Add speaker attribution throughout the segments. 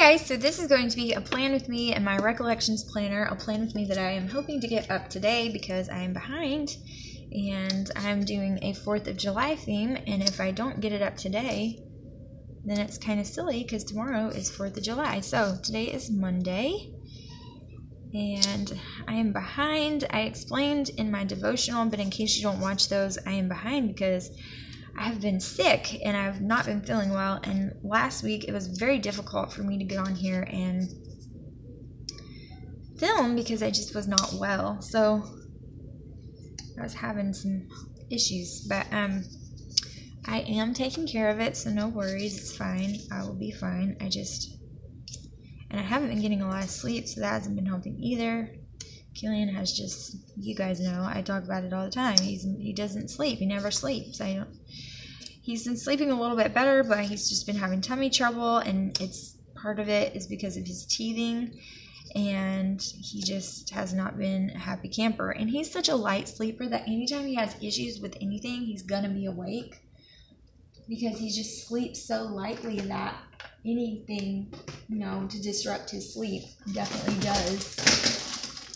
Speaker 1: Hi guys, so this is going to be a plan with me and my Recollections planner, a plan with me that I am hoping to get up today because I am behind and I'm doing a 4th of July theme, and if I don't get it up today, then it's kind of silly because tomorrow is 4th of July. So today is Monday and I am behind. I explained in my devotional, but in case you don't watch those, I am behind because I have been sick and I've not been feeling well, and last week it was very difficult for me to get on here and film because I just was not well. So I was having some issues, but I am taking care of it, so no worries, it's fine. I will be fine. And I haven't been getting a lot of sleep, so that hasn't been helping either. Killian has just, you guys know, I talk about it all the time. He doesn't sleep. He never sleeps. He's been sleeping a little bit better, but he's just been having tummy trouble, and part of it is because of his teething, and he just has not been a happy camper. And he's such a light sleeper that anytime he has issues with anything, he's gonna be awake because he just sleeps so lightly that anything, to disrupt his sleep definitely does.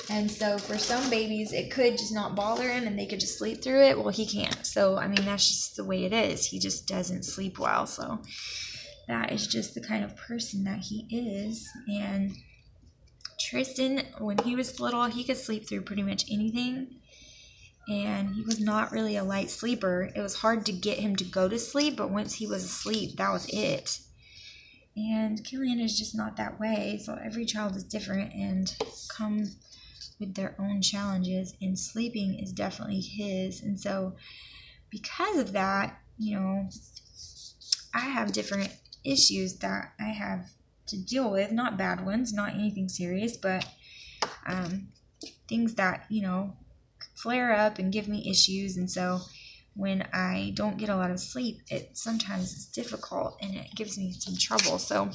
Speaker 1: And so for some babies, it could just not bother him and they could just sleep through it. Well, he can't. So, that's just the way it is. He just doesn't sleep well. So that is just the kind of person that he is. And Tristan, when he was little, he could sleep through pretty much anything. And he was not really a light sleeper. It was hard to get him to go to sleep, but once he was asleep, that was it. And Killian is just not that way. So every child is different and come with their own challenges, and sleeping is definitely his. And so because of that, I have different issues that I have to deal with, not bad ones, not anything serious, but things that, flare up and give me issues. And so when I don't get a lot of sleep, it sometimes is difficult and it gives me some trouble. So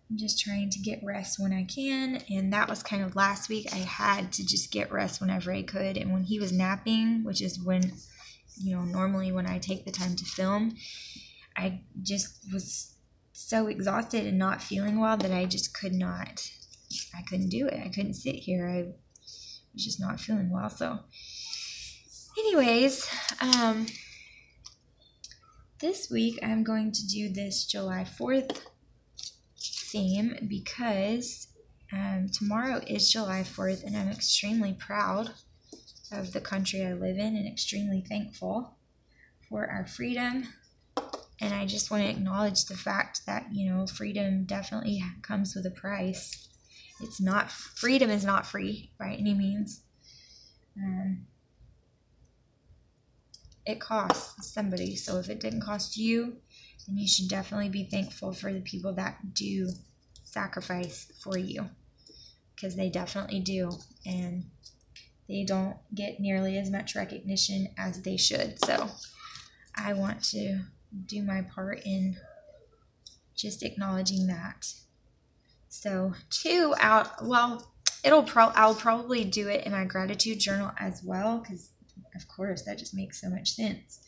Speaker 1: I'm just trying to get rest when I can, and that was kind of last week. I had to just get rest whenever I could, and when he was napping, which is when, normally when I take the time to film, I just was so exhausted and not feeling well that I just couldn't do it. I couldn't sit here. I was just not feeling well. So anyways, this week I'm going to do this July 4th theme because tomorrow is July 4th, and I'm extremely proud of the country I live in and extremely thankful for our freedom. And I just want to acknowledge the fact that, freedom definitely comes with a price. Freedom is not free by any means. It costs somebody. So if it didn't cost you, then you should definitely be thankful for the people that do sacrifice for you, because they definitely do, and they don't get nearly as much recognition as they should. So I want to do my part in just acknowledging that. So I'll probably do it in my gratitude journal as well, because of course that just makes so much sense.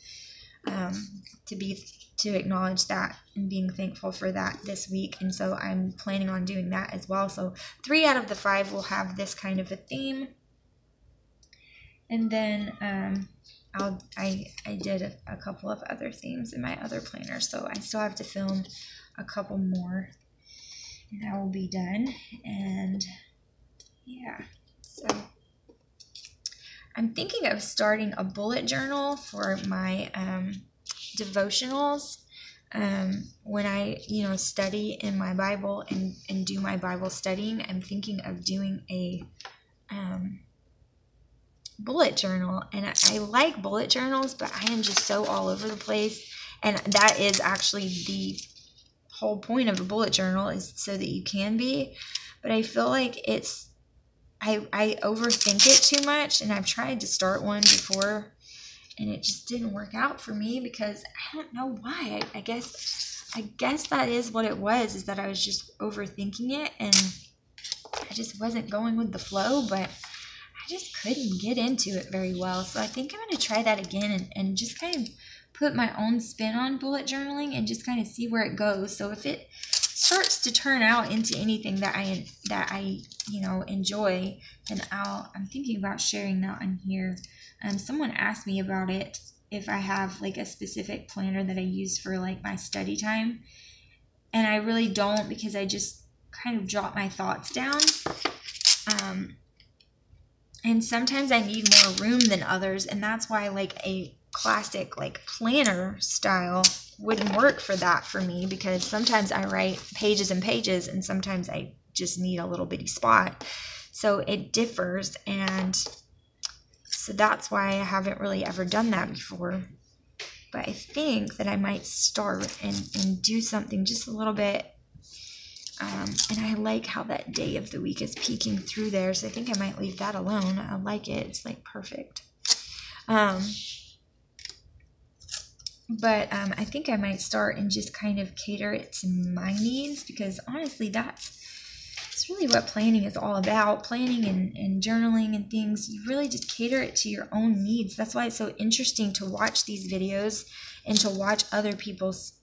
Speaker 1: To acknowledge that and being thankful for that this week. And so I'm planning on doing that as well. So 3 out of the 5 will have this kind of a theme. And then I did a couple of other themes in my other planner, so I still have to film a couple more and that will be done. And yeah, so I'm thinking of starting a bullet journal for my devotionals. When I study in my Bible and do my Bible studying, I'm thinking of doing a bullet journal. And I like bullet journals, but I am just so all over the place, and that is actually the whole point of a bullet journal, is so that you can be. But I feel like I overthink it too much, and I've tried to start one before and it just didn't work out for me because I don't know why. I guess that is what it was, is that I was just overthinking it and I just wasn't going with the flow, but I just couldn't get into it very well. So I think I'm going to try that again and just kind of put my own spin on bullet journaling and just kind of see where it goes. So if it starts to turn out into anything that I you know, enjoy, then I'm thinking about sharing that on here. Someone asked me about it, if I have like a specific planner that I use for like my study time, and I really don't, because I just kind of jot my thoughts down. And sometimes I need more room than others, and that's why like a classic like planner style wouldn't work for that for me, because sometimes I write pages and pages, and sometimes I just need a little bitty spot. So it differs, and so that's why I haven't really ever done that before. But I think that I might start and do something just a little bit. And I like how that day of the week is peeking through there, so I think I might leave that alone. I like it. It's like perfect. But I think I might start and just kind of cater it to my needs, because honestly, that's really what planning is all about. Planning and journaling and things, you really just cater it to your own needs. That's why it's so interesting to watch these videos and to watch other people's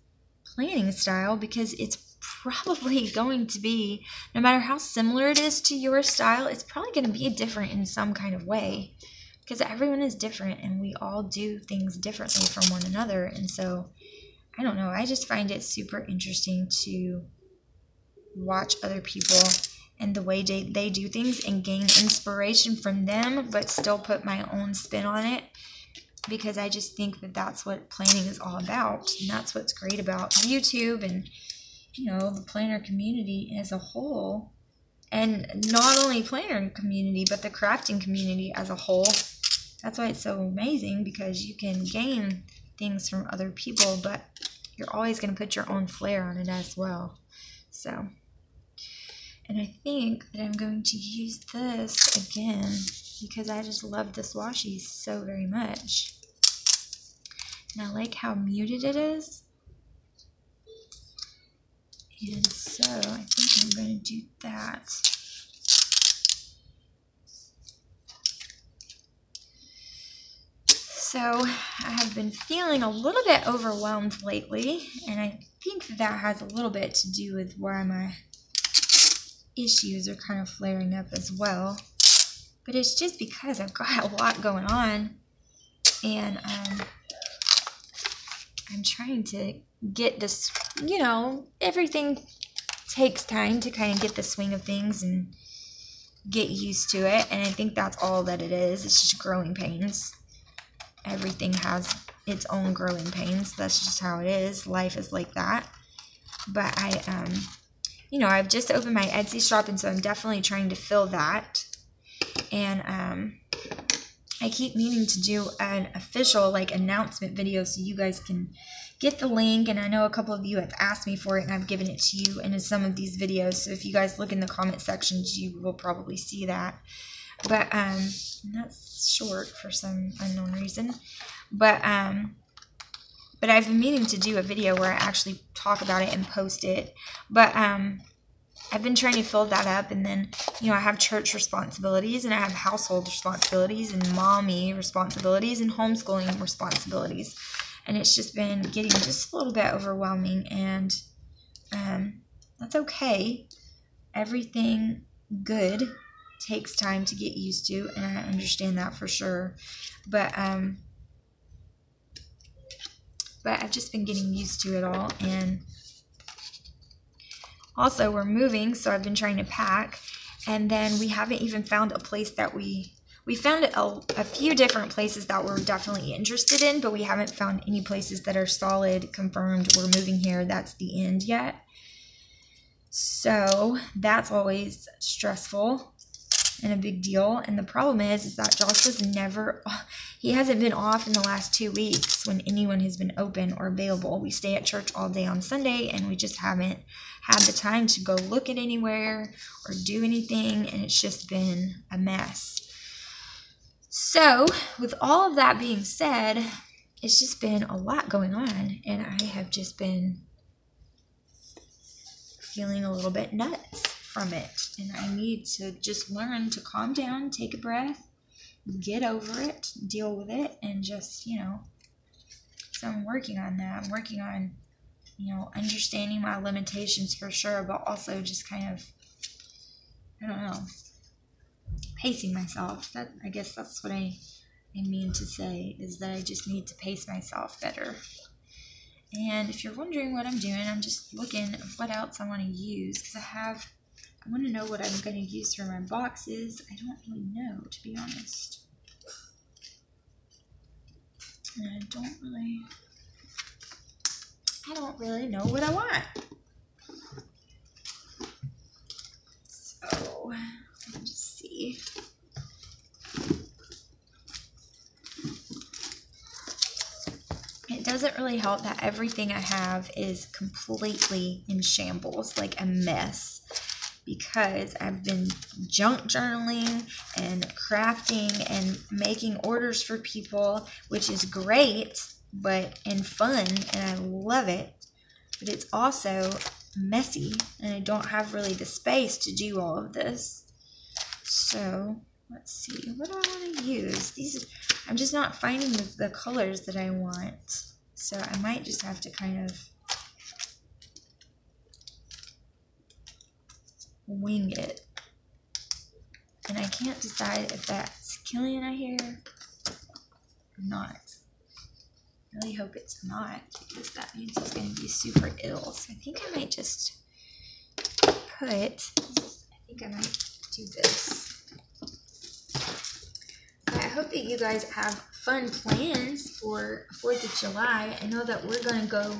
Speaker 1: planning style, because it's probably going to be, no matter how similar it is to your style, it's probably going to be different in some kind of way, because everyone is different and we all do things differently from one another. And so I don't know, I just find it super interesting to watch other people and the way they do things and gain inspiration from them, but still put my own spin on it, because I just think that that's what planning is all about. And that's what's great about YouTube and, you know, the planner community as a whole. And not only planner community, but the crafting community as a whole. That's why it's so amazing, because you can gain things from other people, but you're always going to put your own flair on it as well. So, and I think that I'm going to use this again, because I just love this washi so very much. And I like how muted it is. And so I think I'm going to do that. So I have been feeling a little bit overwhelmed lately, and I think that has a little bit to do with why my issues are kind of flaring up as well. But it's just because I've got a lot going on, and I'm trying to get this, you know, everything takes time to kind of get the swing of things and get used to it. And I think that's all that it is. It's just growing pains. Everything has its own growing pains. That's just how it is. Life is like that. But you know, I've just opened my Etsy shop, and so I'm definitely trying to fill that. And I keep meaning to do an official like announcement video so you guys can get the link. And I know a couple of you have asked me for it, and I've given it to you in some of these videos. So if you guys look in the comment sections, you will probably see that. But that's short for some unknown reason. But I've been meaning to do a video where I actually talk about it and post it. But I've been trying to fill that up, and then, you know, I have church responsibilities, and I have household responsibilities, and mommy responsibilities, and homeschooling responsibilities. And it's just been getting just a little bit overwhelming, and that's okay. Everything good takes time to get used to, and I understand that for sure. But I've just been getting used to it all. And also, we're moving, so I've been trying to pack, and then we haven't even found a place that we found a few different places that we're definitely interested in, but we haven't found any places that are solid, confirmed, we're moving here, that's the end yet. So that's always stressful and a big deal. And the problem is that Josh was he hasn't been off in the last 2 weeks when anyone has been open or available. We stay at church all day on Sunday, and we just haven't had the time to go look at anywhere or do anything, and it's just been a mess. So with all of that being said, it's just been a lot going on, and I have just been feeling a little bit nuts from it, and I need to just learn to calm down, take a breath, get over it, deal with it, and just, you know, so I'm working on that. I'm working on you know, understanding my limitations for sure, but also just kind of, I don't know, pacing myself. That, I guess that's what I mean to say, is that I just need to pace myself better. And if you're wondering what I'm doing, I'm just looking at what else I want to use, because I want to know what I'm going to use for my boxes. I don't really know, to be honest. And I don't really know what I want. So, let me just see. It doesn't really help that everything I have is completely in shambles, like a mess, because I've been junk journaling and crafting and making orders for people, which is great, and fun, and I love it, but it's also messy, and I don't have really the space to do all of this. So let's see, what do I want to use? I'm just not finding the colors that I want, so I might just have to kind of wing it. And I can't decide if that's Killian I hear or not. I really hope it's not, because that means he's going to be super ill. So I think I might just do this. I hope that you guys have fun plans for 4th of July. I know that we're going to go.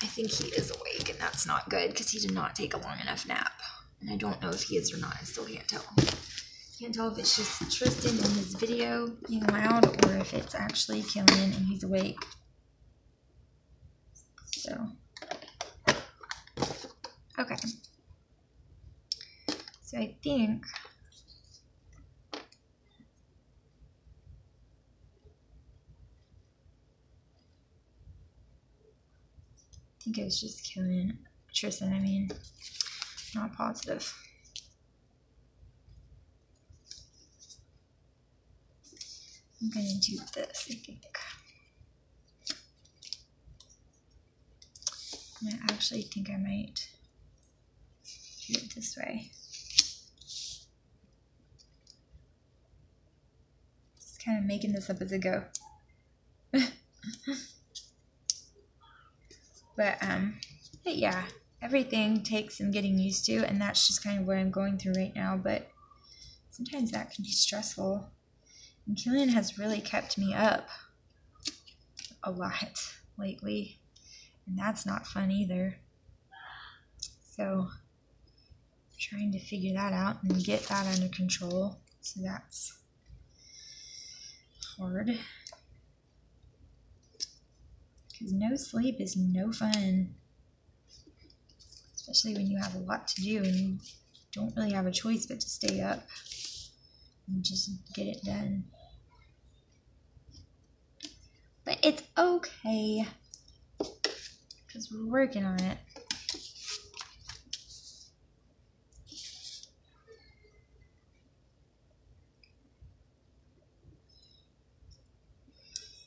Speaker 1: I think he is awake, and that's not good, because he did not take a long enough nap. And I don't know if he is or not. I still can't tell. Can't tell if it's just Tristan in his video being loud, or if it's actually Killian and he's awake. So, okay. So I think it was just Killian. Tristan, I mean. Not positive. I'm going to do this, I think. I actually think I might do it this way. Just kind of making this up as I go. But yeah, everything takes some getting used to, and that's just kind of what I'm going through right now, but sometimes that can be stressful. And Killian has really kept me up a lot lately, and that's not fun either. So, I'm trying to figure that out and get that under control, so that's hard. Because no sleep is no fun. Especially when you have a lot to do and you don't really have a choice but to stay up and just get it done. But it's okay, because we're working on it.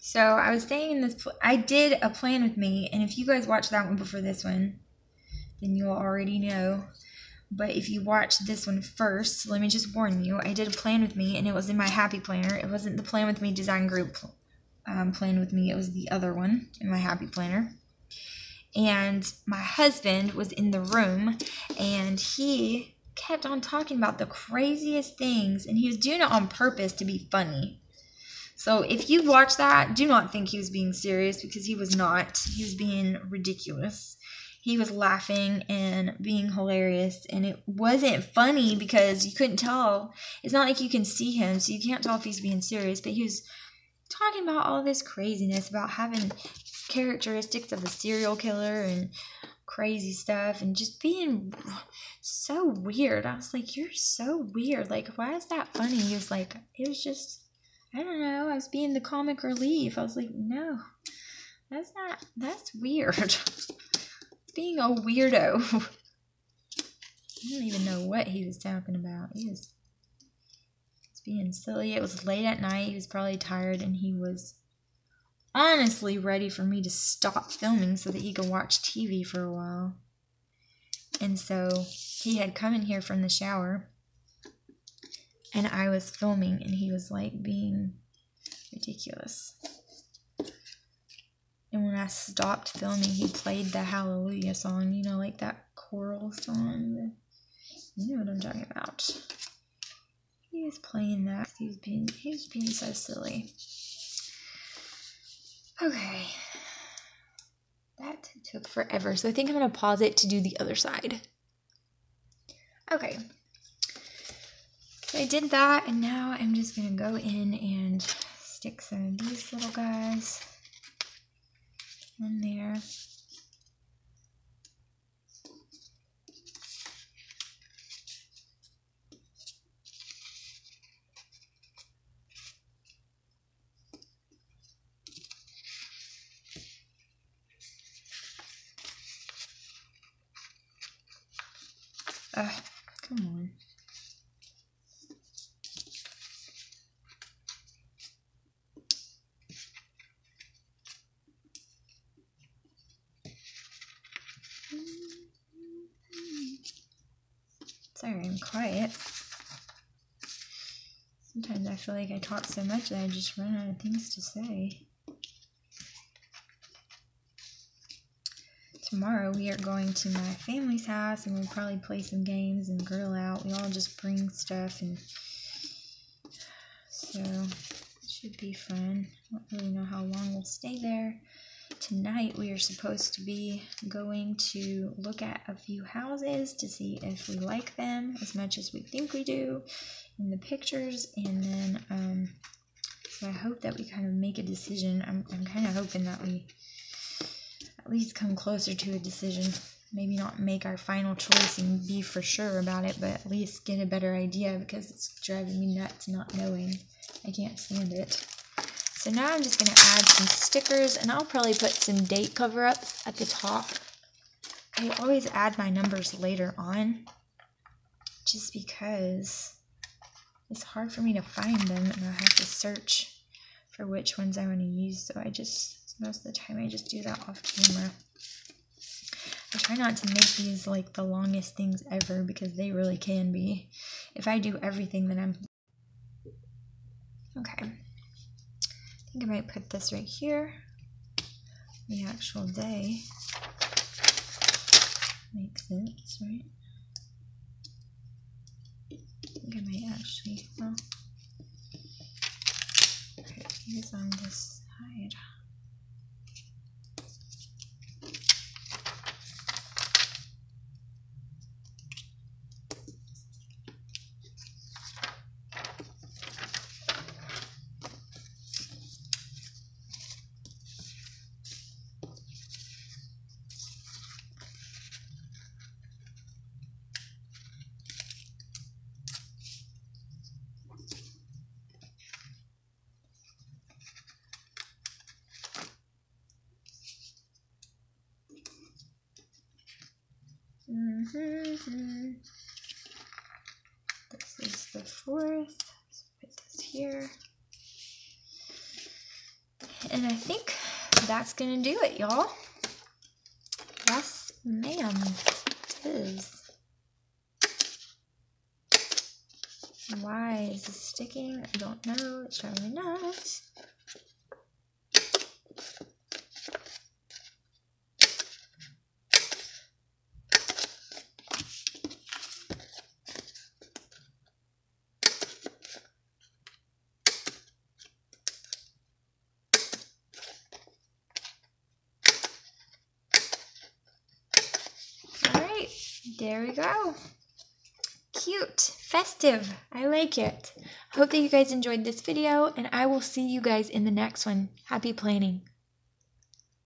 Speaker 1: So I was staying in this, I did a plan with me, and if you guys watched that one before this one, then you'll already know. But if you watch this one first, let me just warn you, I did a plan with me, and it was in my happy planner. It wasn't the Plan With Me design group plan with me. It was the other one in my happy planner. And my husband was in the room, and he kept on talking about the craziest things, and he was doing it on purpose to be funny. So if you watch that, do not think he was being serious, because he was not. He was being ridiculous. He was laughing and being hilarious, and it wasn't funny because you couldn't tell. It's not like you can see him, so you can't tell if he's being serious, but he was talking about all this craziness about having characteristics of a serial killer and crazy stuff and just being so weird. I was like, you're so weird. Like, why is that funny? He was like, it was just, I don't know, I was being the comic relief. I was like, no, that's weird. Being a weirdo. I don't even know what he was talking about. He was being silly. It was late at night. He was probably tired, and he was honestly ready for me to stop filming so that he could watch TV for a while. And so he had come in here from the shower, and I was filming, and he was like being ridiculous. And when I stopped filming, he played the Hallelujah song, you know, like that choral song. You know what I'm talking about. He was playing that. He was being so silly. Okay. That took forever. So I think I'm going to pause it to do the other side. Okay. So I did that, and now I'm just going to go in and stick some of these little guys in there. Come on. Sorry, I'm quiet. Sometimes I feel like I talk so much that I just run out of things to say. Tomorrow we are going to my family's house, and we'll probably play some games and grill out. We all just bring stuff, and so it should be fun. I don't really know how long we'll stay there. Tonight we are supposed to be going to look at a few houses to see if we like them as much as we think we do in the pictures, and then so I hope that we kind of make a decision. I'm kind of hoping that we at least come closer to a decision. Maybe not make our final choice and be for sure about it, but at least get a better idea, because it's driving me nuts not knowing. I can't stand it. So now I'm just going to add some stickers, and I'll probably put some date cover-ups at the top. I always add my numbers later on, just because it's hard for me to find them, and I have to search for which ones I want to use. So most of the time I just do that off camera. I try not to make these like the longest things ever, because they really can be. If I do everything, then okay. I think I might put this right here. The actual day. Makes sense, right? I think I might actually, well, put these on this side. This is the 4th. So put this here. And I think that's gonna do it, y'all. Yes, ma'am. It is. Why is this sticking? I don't know. It's driving me nuts. There we go. Cute, festive. I like it. Hope that you guys enjoyed this video, and I will see you guys in the next one. Happy planning.